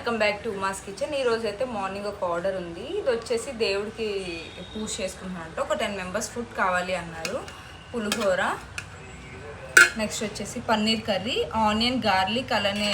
Welcome back to Uma's kitchen. ఈరోజు అయితే morning ఒక ఆర్డర్ ఉంది. ఇది వచ్చేసి దేవుడికి పూజ చేసుకుంటున్నట్టు ఒక 10 మెంబర్స్ ఫుడ్ కావాలి అన్నారు. పులిహోర, నెక్స్ట్ వచ్చేసి పన్నీర్ కర్రీ, ఆనియన్, గార్లిక్, అలానే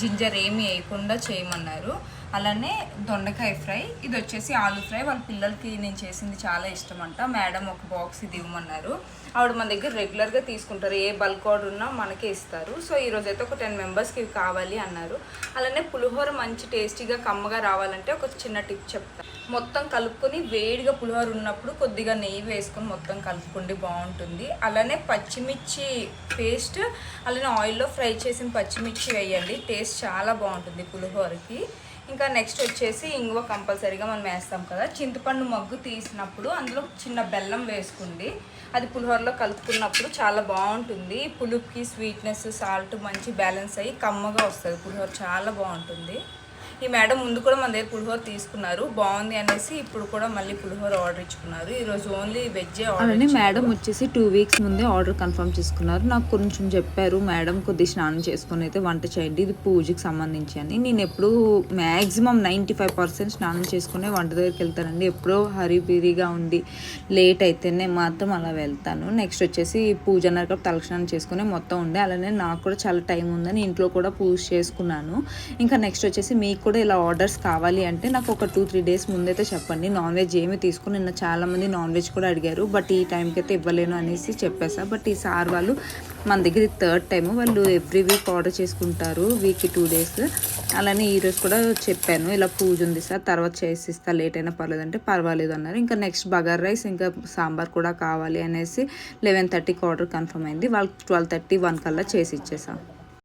జింజర్ ఏమి వేయకుండా చేయమన్నారు. అలానే దొండకాయ ఫ్రై, ఇది వచ్చేసి ఆలూ ఫ్రై. వాళ్ళ పిల్లలకి నేను చేసింది చాలా ఇష్టం అంట. మేడం ఒక బాక్స్ ఇది ఇవ్వమన్నారు. ఆవిడ మన దగ్గర రెగ్యులర్గా తీసుకుంటారు, ఏ బల్క్ ఆర్డర్ ఉన్నా మనకే ఇస్తారు. సో ఈరోజు అయితే ఒక 10 మెంబర్స్కి ఇవి కావాలి అన్నారు. అలానే పులిహోర మంచి టేస్టీగా కమ్మగా రావాలంటే ఒక చిన్న టిప్ చెప్తాను. మొత్తం కలుపుకొని వేడిగా పులిహోర ఉన్నప్పుడు కొద్దిగా నెయ్యి వేసుకొని మొత్తం కలుపుకోండి, బాగుంటుంది. అలానే పచ్చిమిర్చి పేస్ట్, అలానే ఆయిల్లో ఫ్రై చేసిన పచ్చిమిర్చి వేయండి, టేస్ట్ చాలా బాగుంటుంది పులిహోరకి. ఇంకా నెక్స్ట్ వచ్చేసి ఇంగువ కంపల్సరీగా మనం వేస్తాం కదా. చింతపండు మగ్గు తీసినప్పుడు అందులో చిన్న బెల్లం వేసుకోండి, అది పులిహోరలో కలుపుకున్నప్పుడు చాలా బాగుంటుంది. పులుపుకి స్వీట్నెస్, సాల్ట్ మంచి బ్యాలెన్స్ అయ్యి కమ్మగా వస్తుంది పులిహోర, చాలా బాగుంటుంది. ఈ మేడం ముందు కూడా మన దగ్గర పులిహోర తీసుకున్నారు, బాగుంది అనేసి ఇప్పుడు కూడా మళ్ళీ పులిహోర ఆర్డర్ ఇచ్చుకున్నారు. ఈరోజు ఓన్లీ వెజ్జే ఆర్డర్. మేడం వచ్చేసి 2 వీక్స్ ముందే ఆర్డర్ కన్ఫర్మ్ చేసుకున్నారు. నాకు కొంచెం చెప్పారు, మేడం కొద్ది స్నానం చేసుకుని అయితే వంట చేయండి, ఇది పూజకి సంబంధించి అని. నేను ఎప్పుడు మ్యాక్సిమం 95% స్నానం చేసుకునే వంట దగ్గరికి వెళ్తానండి. ఎప్పుడో హరిబిరిగా ఉండి లేట్ అయితేనే మాత్రం అలా వెళ్తాను. నెక్స్ట్ వచ్చేసి పూజ అన్నారు తలస్నానం చేసుకుని మొత్తం ఉండే. అలానే నాకు కూడా చాలా టైం ఉందని ఇంట్లో కూడా పూజ చేసుకున్నాను. ఇంకా నెక్స్ట్ వచ్చేసి మీకు కూడా ఇలా ఆర్డర్స్ కావాలి అంటే నాకు ఒక 2-3 డేస్ ముందైతే చెప్పండి. నాన్ వెజ్ ఏమి తీసుకుని, నిన్న చాలామంది నాన్ వెజ్ కూడా అడిగారు, బట్ ఈ టైంకి అయితే ఇవ్వలేను అనేసి చెప్పేసా. బట్ ఈ సార్ వాళ్ళు మన దగ్గర 3rd టైం, వాళ్ళు ఎవ్రీ వీక్ ఆర్డర్ చేసుకుంటారు, వీక్కి 2 డేస్. అలానే ఈరోజు కూడా చెప్పాను, ఇలా పూజ ఉంది సార్, తర్వాత చేసిస్తా, లేట్ అయినా పర్లేదు అంటే పర్వాలేదు అన్నారు. ఇంకా నెక్స్ట్ బగార్ రైస్ ఇంకా సాంబార్ కూడా కావాలి అనేసి 11:30కి ఆర్డర్ కన్ఫర్మ్ అయింది. వాళ్ళకి 12:30, 1 కల్లా చేసి ఇచ్చేసాం.